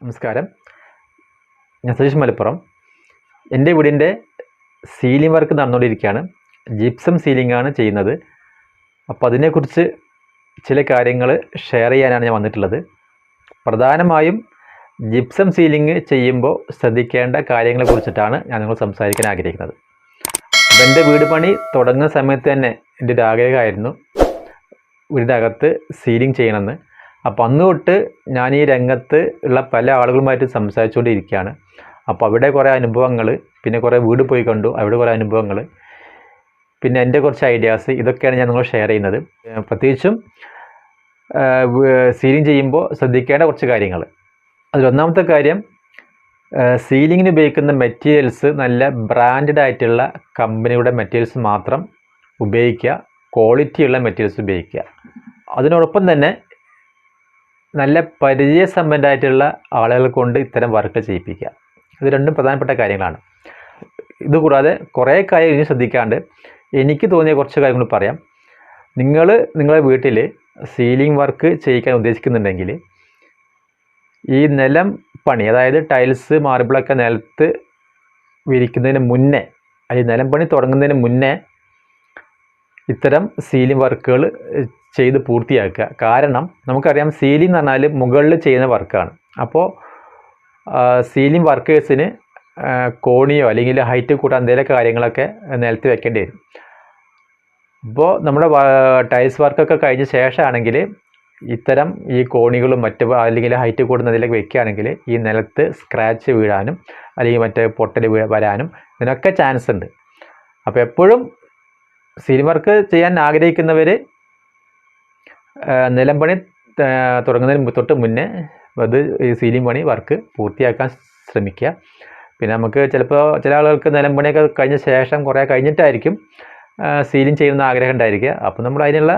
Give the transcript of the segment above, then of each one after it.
നമസ്കാരം, ഞാൻ സതീഷ് മലപ്പുറം. എൻ്റെ വീടിൻ്റെ സീലിംഗ് വർക്ക് നടന്നുകൊണ്ടിരിക്കുകയാണ്. ജിപ്സം സീലിംഗ് ആണ് ചെയ്യുന്നത്. അപ്പോൾ അതിനെക്കുറിച്ച് ചില കാര്യങ്ങൾ ഷെയർ ചെയ്യാനാണ് ഞാൻ വന്നിട്ടുള്ളത്. പ്രധാനമായും ജിപ്സം സീലിംഗ് ചെയ്യുമ്പോൾ ശ്രദ്ധിക്കേണ്ട കാര്യങ്ങളെ കുറിച്ചിട്ടാണ് ഞാൻ നിങ്ങൾ സംസാരിക്കാൻ ആഗ്രഹിക്കുന്നത്. അപ്പോൾ എൻ്റെ വീട് പണി തുടങ്ങുന്ന സമയത്ത് തന്നെ എൻ്റെ ഒരു ആഗ്രഹമായിരുന്നു വീടിൻ്റെ അകത്ത് സീലിംഗ് ചെയ്യണമെന്ന്. അപ്പോൾ അന്ന് തൊട്ട് ഞാൻ ഈ രംഗത്ത് ഉള്ള പല ആളുകളുമായിട്ട് സംസാരിച്ചുകൊണ്ടിരിക്കുകയാണ്. അപ്പോൾ അവിടെ കുറേ അനുഭവങ്ങൾ, പിന്നെ കുറേ വീട് പോയി കണ്ടു, അവിടെ കുറേ അനുഭവങ്ങൾ, പിന്നെ എൻ്റെ കുറച്ച് ഐഡിയാസ്, ഇതൊക്കെയാണ് ഞാൻ നിങ്ങൾ ഷെയർ ചെയ്യുന്നത്. പ്രത്യേകിച്ചും സീലിംഗ് ചെയ്യുമ്പോൾ ശ്രദ്ധിക്കേണ്ട കുറച്ച് കാര്യങ്ങൾ. അതിലൊന്നാമത്തെ കാര്യം, സീലിങ്ങിന് ഉപയോഗിക്കുന്ന മെറ്റീരിയൽസ് നല്ല ബ്രാൻഡഡ് ആയിട്ടുള്ള കമ്പനിയുടെ മെറ്റീരിയൽസ് മാത്രം ഉപയോഗിക്കുക, ക്വാളിറ്റിയുള്ള മെറ്റീരിയൽസ് ഉപയോഗിക്കുക. അതിനോടൊപ്പം തന്നെ നല്ല പരിചയസമ്പന്നരായിട്ടുള്ള ആളുകളെ കൊണ്ട് ഇത്തരം വർക്ക് ചെയ്യിപ്പിക്കുക. ഇത് രണ്ടും പ്രധാനപ്പെട്ട കാര്യങ്ങളാണ്. ഇതുകൂടാതെ കുറേ കാര്യം ഇനി ശ്രദ്ധിക്കാണ്ട് എനിക്ക് തോന്നിയ കുറച്ച് കാര്യങ്ങൾ പറയാം. നിങ്ങളുടെ വീട്ടിൽ സീലിംഗ് വർക്ക് ചെയ്യിക്കാൻ ഉദ്ദേശിക്കുന്നുണ്ടെങ്കിൽ ഈ നിലം പണി, അതായത് ടൈൽസ് മാർബിളൊക്കെ നിലത്ത് വിരിക്കുന്നതിന് മുന്നേ, അല്ലെങ്കിൽ നിലം പണി തുടങ്ങുന്നതിന് മുന്നേ ഇത്തരം സീലിംഗ് വർക്കുകൾ ചെയ്ത് പൂർത്തിയാക്കുക. കാരണം നമുക്കറിയാം, സീലിംഗ് എന്ന് പറഞ്ഞാൽ മുകളിൽ ചെയ്യുന്ന വർക്കാണ്. അപ്പോൾ സീലിംഗ് വർക്കേഴ്സിന് കോണിയോ അല്ലെങ്കിൽ ഹൈറ്റ് കൂട്ടാൻ എന്തെങ്കിലും കാര്യങ്ങളൊക്കെ നിലത്ത് വെക്കേണ്ടി വരും. ഇപ്പോൾ നമ്മുടെ ടൈൽസ് വർക്കൊക്കെ കഴിഞ്ഞ ശേഷമാണെങ്കിൽ ഇത്തരം ഈ കോണികളും മറ്റ് അല്ലെങ്കിൽ ഹൈറ്റ് കൂടുന്നതിലേക്ക് വെക്കുകയാണെങ്കിൽ ഈ നിലത്ത് സ്ക്രാച്ച് വീഴാനും അല്ലെങ്കിൽ മറ്റേ പൊട്ടൽ വരാനും ഇതിനൊക്കെ ചാൻസ് ഉണ്ട്. അപ്പോൾ എപ്പോഴും സീലിംഗ് വർക്ക് ചെയ്യാൻ ആഗ്രഹിക്കുന്നവർ നിലം പണി തുടങ്ങുന്നതിന് തൊട്ട് മുന്നേ അത് ഈ സീലിംഗ് പണി വർക്ക് പൂർത്തിയാക്കാൻ ശ്രമിക്കുക. പിന്നെ നമുക്ക് ചിലപ്പോൾ ചില ആളുകൾക്ക് നിലം പണിയൊക്കെ കഴിഞ്ഞ ശേഷം കുറേ കഴിഞ്ഞിട്ടായിരിക്കും സീലിംഗ് ചെയ്യുന്ന ആഗ്രഹം ഉണ്ടായിരിക്കുക. അപ്പോൾ നമ്മൾ അതിനുള്ള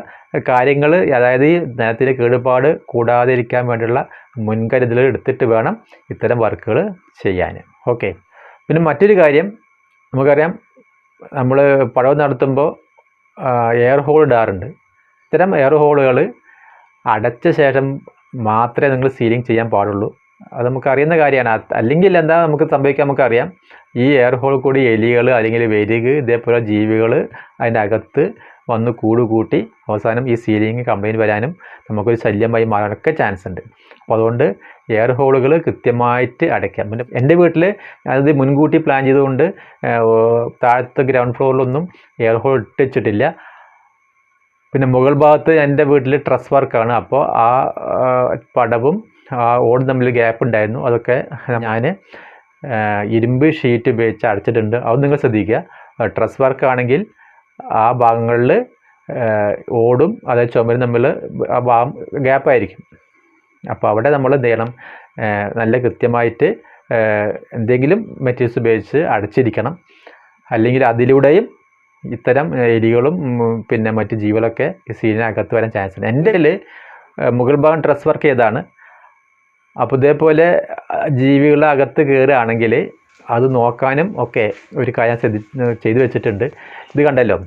കാര്യങ്ങൾ, അതായത് ഈ നിലത്തിൻ്റെ കേടുപാട് കൂടാതെ ഇരിക്കാൻ വേണ്ടിയുള്ള മുൻകരുതലുകൾ എടുത്തിട്ട് വേണം ഇത്തരം വർക്കുകൾ ചെയ്യാൻ. ഓക്കെ. പിന്നെ മറ്റൊരു കാര്യം, നമുക്കറിയാം നമ്മൾ പടവ് നടത്തുമ്പോൾ എയർ ഹോൾ ഇടാറുണ്ട്. ഇത്തരം എയർ ഹോളുകൾ അടച്ച ശേഷം മാത്രമേ നിങ്ങൾ സീലിംഗ് ചെയ്യാൻ പാടുള്ളൂ. അത് നമുക്കറിയുന്ന കാര്യമാണ്. അല്ലെങ്കിൽ എന്താ നമുക്ക് സംഭവിക്കാൻ നമുക്കറിയാം. ഈ എയർ ഹോൾ കൂടി എലികൾ അല്ലെങ്കിൽ വെരുക് ഇതേപോലെ ജീവികൾ അതിൻ്റെ അകത്ത് വന്ന് കൂട്ടി അവസാനം ഈ സീലിംഗ് കംപ്ലൈൻറ്റ് വരാനും നമുക്കൊരു ശല്യമായി മാറാനൊക്കെ ചാൻസ് ഉണ്ട്. അപ്പോൾ അതുകൊണ്ട് എയർ ഹോളുകൾ കൃത്യമായിട്ട് അടയ്ക്കാം. പിന്നെ എൻ്റെ വീട്ടിൽ അത് മുൻകൂട്ടി പ്ലാൻ ചെയ്തുകൊണ്ട് താഴത്തെ ഗ്രൗണ്ട് ഫ്ലോറിലൊന്നും എയർ ഹോൾ ഇട്ടിച്ചിട്ടില്ല. പിന്നെ മുകൾ ഭാഗത്ത് എൻ്റെ വീട്ടിൽ ട്രസ് വർക്കാണ്. അപ്പോൾ ആ പടവും ആ ഓടും തമ്മിൽ ഗ്യാപ്പ് ഉണ്ടായിരുന്നു. അതൊക്കെ ഞാൻ ഇരുമ്പ് ഷീറ്റ് ഉപയോഗിച്ച് അടച്ചിട്ടുണ്ട്. അത് നിങ്ങൾ ശ്രദ്ധിക്കുക. ട്രസ് വർക്ക് ആണെങ്കിൽ ആ ഭാഗങ്ങളിൽ ഓടും അതായത് ചുമരും തമ്മിൽ ആ ഭാഗം ഗ്യാപ്പായിരിക്കും. അപ്പോൾ അവിടെ നമ്മൾ എന്ത് ചെയ്യണം, നല്ല കൃത്യമായിട്ട് എന്തെങ്കിലും മെറ്റീരിയൽസ് ഉപയോഗിച്ച് അടച്ചിരിക്കണം. അല്ലെങ്കിൽ അതിലൂടെയും ഇത്തരം എലികളും പിന്നെ മറ്റ് ജീവികളൊക്കെ ഈ സീലിനകത്ത് വരാൻ ചാൻസ് ഉണ്ട്. എൻ്റെ മുകൾ ഭാഗം ഡ്രസ് വർക്ക് ചെയ്താണ്. അപ്പോൾ ഇതേപോലെ ജീവികളെ അകത്ത് കയറുകയാണെങ്കിൽ അത് നോക്കാനും ഒക്കെ ഒരു കാര്യം ചെയ്തു വെച്ചിട്ടുണ്ട്. ഇത് കണ്ടല്ലോ,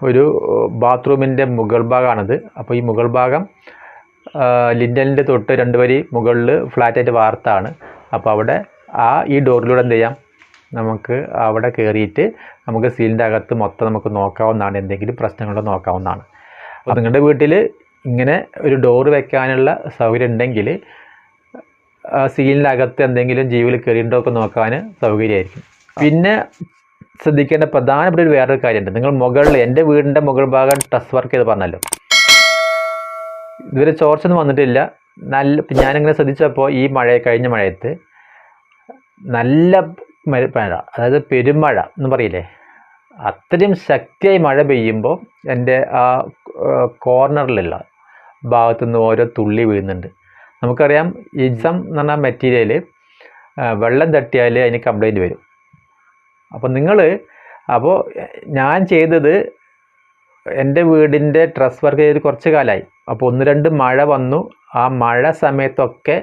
ഒരു ബാത്റൂമിൻ്റെ മുകൾ ഭാഗമാണിത്. അപ്പോൾ ഈ മുകൾ ഭാഗം ലിൻഡലിൻ്റെ തൊട്ട് 2 വരി മുകളിൽ ഫ്ലാറ്റായിട്ട് വാർത്താണ്. അപ്പോൾ അവിടെ ഈ ഡോറിലൂടെ എന്ത് ചെയ്യാം, നമുക്ക് അവിടെ കയറിയിട്ട് നമുക്ക് സീലിൻ്റെ അകത്ത് മൊത്തം നമുക്ക് നോക്കാവുന്നതാണ്. എന്തെങ്കിലും പ്രശ്നങ്ങളോ നോക്കാവുന്നതാണ്. അപ്പോൾ നിങ്ങളുടെ വീട്ടിൽ ഇങ്ങനെ ഒരു ഡോറ് വെക്കാനുള്ള സൗകര്യം ഉണ്ടെങ്കിൽ സീലിൻ്റെ അകത്ത് എന്തെങ്കിലും ജീവികൾ കയറിയിട്ടുണ്ടോ ഒക്കെ നോക്കാൻ സൗകര്യമായിരിക്കും. പിന്നെ ശ്രദ്ധിക്കേണ്ട പ്രധാനപ്പെട്ട ഒരു വേറൊരു കാര്യമുണ്ട്. നിങ്ങൾ മുകളിൽ, എൻ്റെ വീടിൻ്റെ മുകൾ ഭാഗം ട്രസ് വർക്ക് ചെയ്ത് പറഞ്ഞല്ലോ, ഇതുവരെ ചോർച്ചൊന്നും വന്നിട്ടില്ല. ഞാനിങ്ങനെ ശ്രദ്ധിച്ചപ്പോൾ ഈ കഴിഞ്ഞ മഴയത്ത് നല്ല മഴ, അതായത് പെരുമഴ എന്ന് പറയില്ലേ, അത്രയും ശക്തിയായി മഴ പെയ്യുമ്പോൾ എൻ്റെ ആ കോർണറിലുള്ള ഭാഗത്തുനിന്ന് ഓരോ തുള്ളി വീഴുന്നുണ്ട്. നമുക്കറിയാം ജിപ്സം എന്ന് പറഞ്ഞ മെറ്റീരിയൽ വെള്ളം തട്ടിയാൽ അതിന് കംപ്ലൈൻറ്റ് വരും. അപ്പോൾ ഞാൻ ചെയ്തത്, എൻ്റെ വീടിൻ്റെ ട്രസ് വർക്ക് ചെയ്ത് കുറച്ച് കാലമായി. അപ്പോൾ 1-2 മഴ വന്നു. ആ മഴ സമയത്തൊക്കെ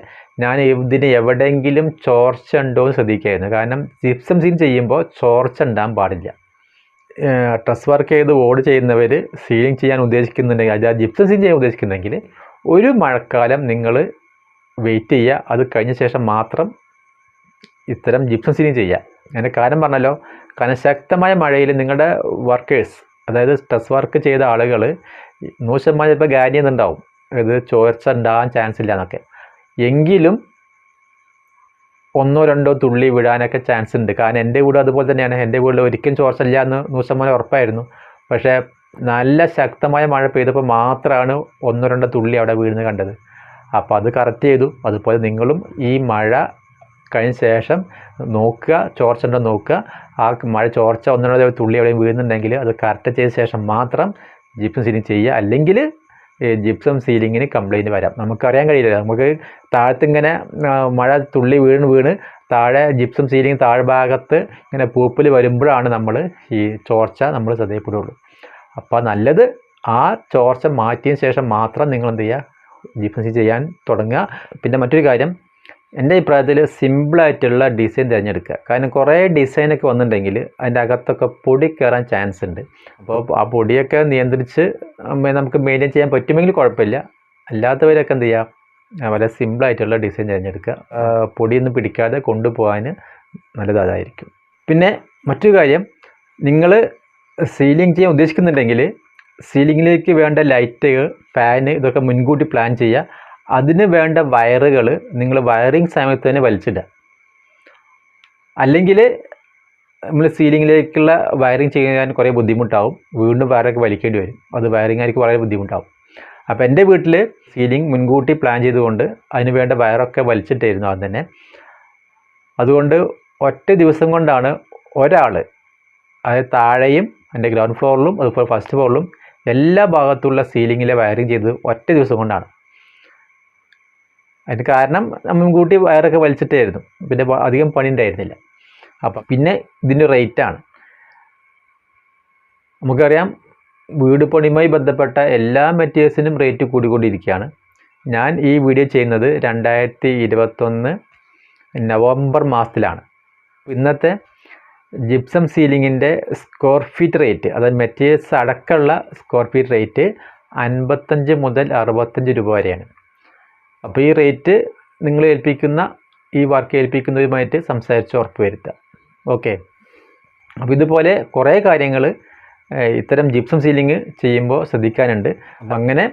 ഞാൻ ഇതിന് എവിടെയെങ്കിലും ചോർച്ച ഉണ്ടോ എന്ന് ശ്രദ്ധിക്കുകയായിരുന്നു. കാരണം ജിപ്സം സീൻ ചെയ്യുമ്പോൾ ചോർച്ച ഉണ്ടാകാൻ പാടില്ല. ട്രസ് വർക്ക് ചെയ്ത് ഓട് ചെയ്യുന്നവർ സീലിംഗ് ചെയ്യാൻ ഉദ്ദേശിക്കുന്നുണ്ടെങ്കിൽ, അതായത് ജിപ്സം സീൻ ചെയ്യാൻ ഉദ്ദേശിക്കുന്നെങ്കിൽ ഒരു മഴക്കാലം നിങ്ങൾ വെയിറ്റ് ചെയ്യുക. അത് കഴിഞ്ഞ ശേഷം മാത്രം ഇത്തരം ജിപ്സം സീലിംഗ് ചെയ്യുക. അതിൻ്റെ കാരണം പറഞ്ഞല്ലോ, കാരണം ശക്തമായ മഴയിൽ നിങ്ങളുടെ വർക്കേഴ്സ്, അതായത് സ്ട്രെസ് വർക്ക് ചെയ്ത ആളുകൾ 100% ഇപ്പോൾ ഗ്യാരണ്ടി ചെയ്യുന്നുണ്ടാവും ഇത് ചോർച്ച ഉണ്ടാകാൻ ചാൻസ് ഇല്ല എന്നൊക്കെ. എങ്കിലും 1-2 തുള്ളി വിടാനൊക്കെ ചാൻസ് ഉണ്ട്. കാരണം എൻ്റെ വീട് അതുപോലെ തന്നെയാണ്. എൻ്റെ വീട്ടിൽ ഒരിക്കലും ചോർച്ച ഇല്ല എന്ന് 100% ഉറപ്പായിരുന്നു. പക്ഷേ നല്ല ശക്തമായ മഴ പെയ്തപ്പോൾ മാത്രമാണ് 1-2 തുള്ളി അവിടെ വീഴുന്നത് കണ്ടത്. അപ്പോൾ അത് കറക്റ്റ് ചെയ്തു. അതുപോലെ നിങ്ങളും ഈ മഴ കഴിഞ്ഞ ശേഷം നോക്കുക, ചോർച്ച ഉണ്ടോ നോക്കുക. ആ മഴ ചോർച്ച 1-2 തുള്ളി എവിടെയും വീഴുന്നുണ്ടെങ്കിൽ അത് കറക്റ്റ് ചെയ്ത ശേഷം മാത്രം ജിപ്സം സീലിംഗ് ചെയ്യുക. അല്ലെങ്കിൽ ജിപ്സം സീലിങ്ങിന് കംപ്ലൈൻറ്റ് വരാം. നമുക്കറിയാൻ കഴിയില്ല. നമുക്ക് താഴത്തിങ്ങനെ മഴ തുള്ളി വീണ് താഴെ ജിപ്സം സീലിംഗ് താഴ്ഭാഗത്ത് ഇങ്ങനെ പൂപ്പിൽ വരുമ്പോഴാണ് നമ്മൾ ഈ ചോർച്ച നമ്മൾ ശ്രദ്ധയപ്പെടുള്ളൂ. അപ്പോൾ നല്ലത് ആ ചോർച്ച മാറ്റിയതിന് ശേഷം മാത്രം നിങ്ങൾ എന്ത് ചെയ്യുക, ജിപ്സം സീലിംഗ് ചെയ്യാൻ തുടങ്ങുക. പിന്നെ മറ്റൊരു കാര്യം, എൻ്റെ അഭിപ്രായത്തിൽ സിമ്പിളായിട്ടുള്ള ഡിസൈൻ തിരഞ്ഞെടുക്കുക. കാരണം കുറേ ഡിസൈനൊക്കെ വന്നിട്ടുണ്ടെങ്കിൽ അതിൻ്റെ അകത്തൊക്കെ പൊടി കയറാൻ ചാൻസ് ഉണ്ട്. അപ്പോൾ ആ പൊടിയൊക്കെ നിയന്ത്രിച്ച് നമുക്ക് മെയിൻറ്റെയിൻ ചെയ്യാൻ പറ്റുമെങ്കിൽ കുഴപ്പമില്ല. അല്ലാത്തവരൊക്കെ എന്ത് ചെയ്യുക, വളരെ സിമ്പിളായിട്ടുള്ള ഡിസൈൻ തിരഞ്ഞെടുക്കുക. പൊടിയൊന്നും പിടിക്കാതെ കൊണ്ടുപോകാൻ നല്ലത് അതായിരിക്കും. പിന്നെ മറ്റൊരു കാര്യം, നിങ്ങൾ സീലിംഗ് ചെയ്യാൻ ഉദ്ദേശിക്കുന്നുണ്ടെങ്കിൽ സീലിങ്ങിലേക്ക് വേണ്ട ലൈറ്റ്, ഫാന് ഇതൊക്കെ മുൻകൂട്ടി പ്ലാൻ ചെയ്യുക. അതിന് വേണ്ട വയറുകൾ നിങ്ങൾ വയറിങ് സമയത്ത് തന്നെ വലിച്ചിടുക. അല്ലെങ്കിൽ നമ്മൾ സീലിങ്ങിലേക്കുള്ള വയറിങ് ചെയ്യാൻ കുറേ ബുദ്ധിമുട്ടാവും. വീണ്ടും വയറൊക്കെ വലിക്കേണ്ടി വരും. അത് വയറിങ് ആയിരിക്കും വളരെ ബുദ്ധിമുട്ടാവും. അപ്പോൾ എൻ്റെ വീട്ടിൽ സീലിംഗ് മുൻകൂട്ടി പ്ലാൻ ചെയ്തുകൊണ്ട് അതിന് വേണ്ട വയറൊക്കെ വലിച്ചിട്ടായിരുന്നു അത് തന്നെ. അതുകൊണ്ട് ഒറ്റ ദിവസം കൊണ്ടാണ് ഒരാൾ, അതായത് താഴെയും എൻ്റെ ഗ്രൗണ്ട് ഫ്ലോറിലും അതുപോലെ ഫസ്റ്റ് ഫ്ലോറിലും എല്ലാ ഭാഗത്തുള്ള സീലിങ്ങിലെ വയറിങ് ചെയ്തത് ഒറ്റ ദിവസം കൊണ്ടാണ്. അതിന് കാരണം മുൻകൂട്ടി വയറൊക്കെ വലിച്ചിട്ടായിരുന്നു. പിന്നെ അധികം പണി ഉണ്ടായിരുന്നില്ല. അപ്പം പിന്നെ ഇതിൻ്റെ റേറ്റാണ്. നമുക്കറിയാം, വീട് പണിയുമായി ബന്ധപ്പെട്ട എല്ലാ മെറ്റീരിയൽസിനും റേറ്റ് കൂടിക്കൊണ്ടിരിക്കുകയാണ്. ഞാൻ ഈ വീഡിയോ ചെയ്യുന്നത് 2021 നവംബർ മാസത്തിലാണ്. ഇന്നത്തെ ജിപ്സം സീലിങ്ങിൻ്റെ സ്ക്വയർ ഫീറ്റ് റേറ്റ്, അതായത് മെറ്റീരിയൽസ് അടക്കമുള്ള സ്ക്വയർ ഫീറ്റ് റേറ്റ് 55 മുതൽ 65 രൂപ വരെയാണ്. അപ്പോൾ ഈ റേറ്റ് നിങ്ങൾ ഏൽപ്പിക്കുന്ന ഈ വർക്ക് ഏൽപ്പിക്കുന്നതുമായിട്ട് സംസാരിച്ച് ഉറപ്പ് വരുത്തുക. ഓക്കെ. അപ്പോൾ ഇതുപോലെ കുറേ കാര്യങ്ങൾ ഇത്തരം ജിപ്സം സീലിംഗ് ചെയ്യുമ്പോൾ ശ്രദ്ധിക്കാനുണ്ട്. അപ്പം അങ്ങനെ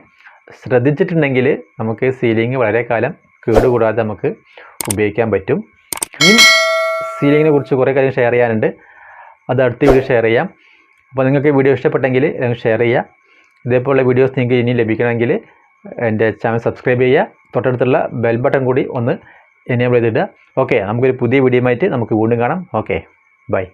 ശ്രദ്ധിച്ചിട്ടുണ്ടെങ്കിൽ നമുക്ക് സീലിംഗ് വളരെ കാലം കേടുകൂടാതെ നമുക്ക് ഉപയോഗിക്കാൻ പറ്റും. ഈ സീലിങ്ങിനെ കുറിച്ച് കുറേ കാര്യം ഷെയർ ചെയ്യാനുണ്ട്. അത് അടുത്ത വീഡിയോ ഷെയർ ചെയ്യാം. അപ്പോൾ നിങ്ങൾക്ക് ഈ വീഡിയോ ഇഷ്ടപ്പെട്ടെങ്കിൽ ഷെയർ ചെയ്യുക. ഇതേപോലുള്ള വീഡിയോസ് നിങ്ങൾക്ക് ഇനി ലഭിക്കണമെങ്കിൽ എൻ്റെ ചാനൽ സബ്സ്ക്രൈബ് ചെയ്യുക. തൊട്ടടുത്തുള്ള ബെൽ ബട്ടൺ കൂടി ഒന്ന് എനേബിൾ ചെയ്തിടുക. ഓക്കെ, നമുക്കൊരു പുതിയ വീഡിയോ ആയിട്ട് നമുക്ക് വീണ്ടും കാണാം. Okay, by.